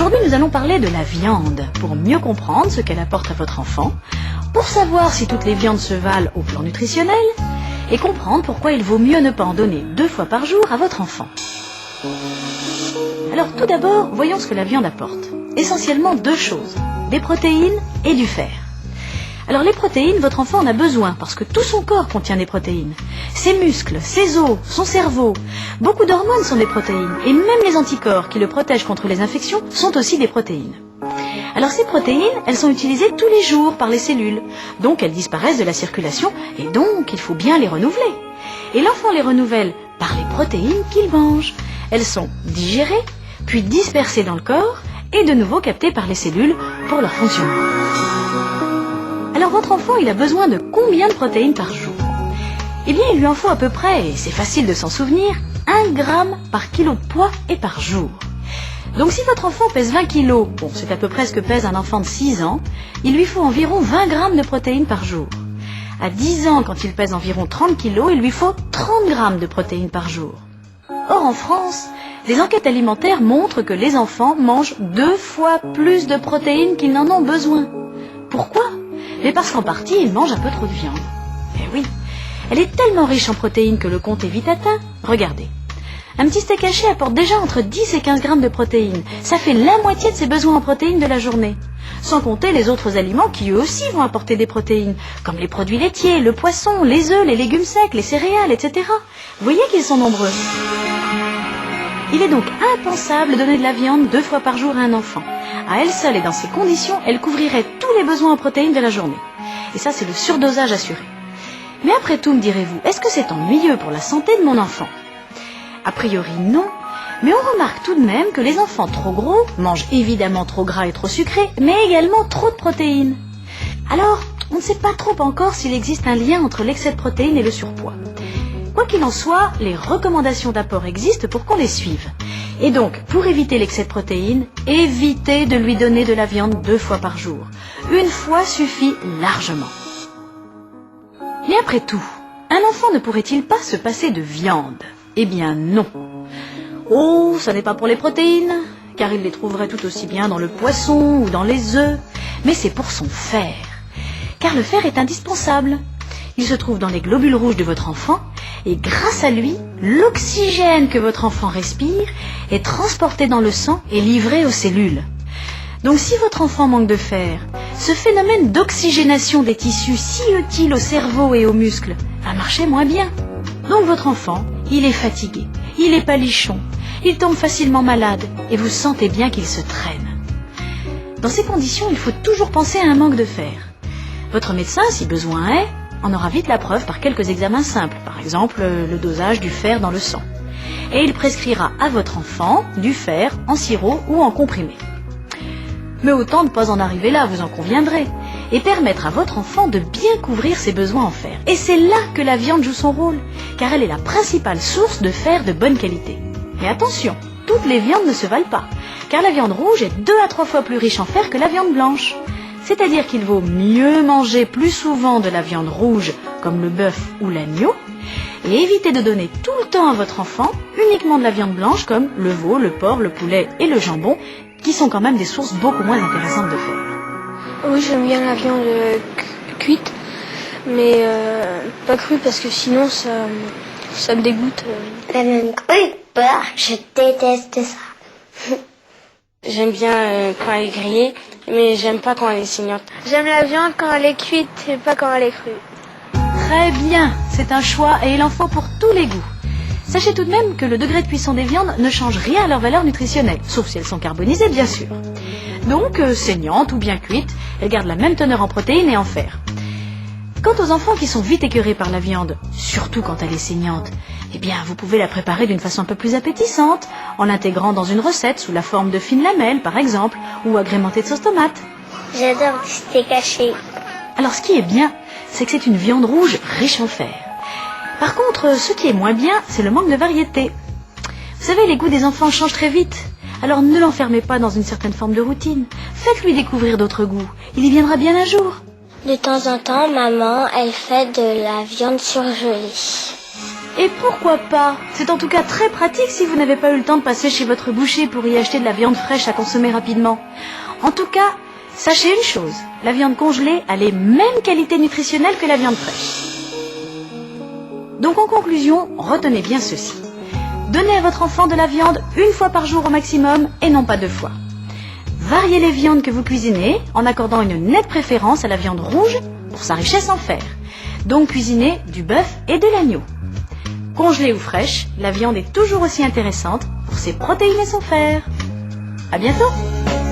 Aujourd'hui, nous allons parler de la viande, pour mieux comprendre ce qu'elle apporte à votre enfant, pour savoir si toutes les viandes se valent au plan nutritionnel, et comprendre pourquoi il vaut mieux ne pas en donner 2 fois par jour à votre enfant. Alors tout d'abord, voyons ce que la viande apporte. Essentiellement 2 choses, des protéines et du fer. Alors les protéines, votre enfant en a besoin parce que tout son corps contient des protéines. Ses muscles, ses os, son cerveau, beaucoup d'hormones sont des protéines et même les anticorps qui le protègent contre les infections sont aussi des protéines. Alors ces protéines, elles sont utilisées tous les jours par les cellules, donc elles disparaissent de la circulation et donc il faut bien les renouveler. Et l'enfant les renouvelle par les protéines qu'il mange. Elles sont digérées, puis dispersées dans le corps et de nouveau captées par les cellules pour leur fonctionnement. Alors votre enfant, il a besoin de combien de protéines par jour? Eh bien, il lui en faut à peu près, et c'est facile de s'en souvenir, 1 gramme par kilo de poids et par jour. Donc si votre enfant pèse 20 kilos, bon, c'est à peu près ce que pèse un enfant de 6 ans, il lui faut environ 20 grammes de protéines par jour. À 10 ans, quand il pèse environ 30 kilos, il lui faut 30 grammes de protéines par jour. Or, en France, des enquêtes alimentaires montrent que les enfants mangent 2 fois plus de protéines qu'ils n'en ont besoin. Pourquoi? Mais parce qu'en partie, ils mangent un peu trop de viande. Eh oui, elle est tellement riche en protéines que le compte est vite atteint. Regardez, un petit steak haché apporte déjà entre 10 et 15 grammes de protéines. Ça fait la moitié de ses besoins en protéines de la journée. Sans compter les autres aliments qui eux aussi vont apporter des protéines, comme les produits laitiers, le poisson, les œufs, les légumes secs, les céréales, etc. Vous voyez qu'ils sont nombreux. Il est donc impensable de donner de la viande 2 fois par jour à un enfant. À elle seule et dans ces conditions, elle couvrirait tous les besoins en protéines de la journée. Et ça, c'est le surdosage assuré. Mais après tout, me direz-vous, est-ce que c'est ennuyeux pour la santé de mon enfant? A priori, non. Mais on remarque tout de même que les enfants trop gros mangent évidemment trop gras et trop sucré, mais également trop de protéines. Alors, on ne sait pas trop encore s'il existe un lien entre l'excès de protéines et le surpoids. Quoi qu'il en soit, les recommandations d'apport existent pour qu'on les suive. Et donc, pour éviter l'excès de protéines, évitez de lui donner de la viande 2 fois par jour. 1 fois suffit largement. Mais après tout, un enfant ne pourrait-il pas se passer de viande? Eh bien non. Oh, ça n'est pas pour les protéines, car il les trouverait tout aussi bien dans le poisson ou dans les œufs, mais c'est pour son fer. Car le fer est indispensable. Il se trouve dans les globules rouges de votre enfant, et grâce à lui, l'oxygène que votre enfant respire est transporté dans le sang et livré aux cellules. Donc si votre enfant manque de fer, ce phénomène d'oxygénation des tissus si utile au cerveau et aux muscles va marcher moins bien. Donc votre enfant, il est fatigué, il est palichon, il tombe facilement malade et vous sentez bien qu'il se traîne. Dans ces conditions, il faut toujours penser à un manque de fer. Votre médecin, si besoin est, en aura vite la preuve par quelques examens simples, par exemple le dosage du fer dans le sang. Et il prescrira à votre enfant du fer en sirop ou en comprimé. Mais autant ne pas en arriver là, vous en conviendrez, et permettre à votre enfant de bien couvrir ses besoins en fer. Et c'est là que la viande joue son rôle, car elle est la principale source de fer de bonne qualité. Mais attention, toutes les viandes ne se valent pas, car la viande rouge est 2 à 3 fois plus riche en fer que la viande blanche. C'est-à-dire qu'il vaut mieux manger plus souvent de la viande rouge, comme le bœuf ou l'agneau, et éviter de donner tout le temps à votre enfant uniquement de la viande blanche, comme le veau, le porc, le poulet et le jambon, qui sont quand même des sources beaucoup moins intéressantes de fer. Oui, j'aime bien la viande cuite, mais pas crue parce que sinon ça me dégoûte. La viande crue, je déteste ça. J'aime bien quand elle est grillée, mais j'aime pas quand elle est saignante. J'aime la viande quand elle est cuite et pas quand elle est crue. Très bien, c'est un choix et il en faut pour tous les goûts. Sachez tout de même que le degré de cuisson des viandes ne change rien à leur valeur nutritionnelle, sauf si elles sont carbonisées bien sûr. Donc, saignantes ou bien cuites, elles gardent la même teneur en protéines et en fer. Quant aux enfants qui sont vite écœurés par la viande, surtout quand elle est saignante, eh bien vous pouvez la préparer d'une façon un peu plus appétissante, en l'intégrant dans une recette sous la forme de fines lamelles par exemple, ou agrémentée de sauce tomate. J'adore du steak haché. Alors ce qui est bien, c'est que c'est une viande rouge riche en fer. Par contre, ce qui est moins bien, c'est le manque de variété. Vous savez, les goûts des enfants changent très vite. Alors ne l'enfermez pas dans une certaine forme de routine. Faites-lui découvrir d'autres goûts. Il y viendra bien un jour. De temps en temps, maman, elle fait de la viande surgelée. Et pourquoi pas? C'est en tout cas très pratique si vous n'avez pas eu le temps de passer chez votre boucher pour y acheter de la viande fraîche à consommer rapidement. En tout cas, sachez une chose, la viande congelée a les mêmes qualités nutritionnelles que la viande fraîche. Donc en conclusion, retenez bien ceci. Donnez à votre enfant de la viande 1 fois par jour au maximum et non pas 2 fois. Variez les viandes que vous cuisinez en accordant une nette préférence à la viande rouge pour sa richesse en fer. Donc cuisinez du bœuf et de l'agneau. Congelée ou fraîche, la viande est toujours aussi intéressante pour ses protéines et son fer. À bientôt!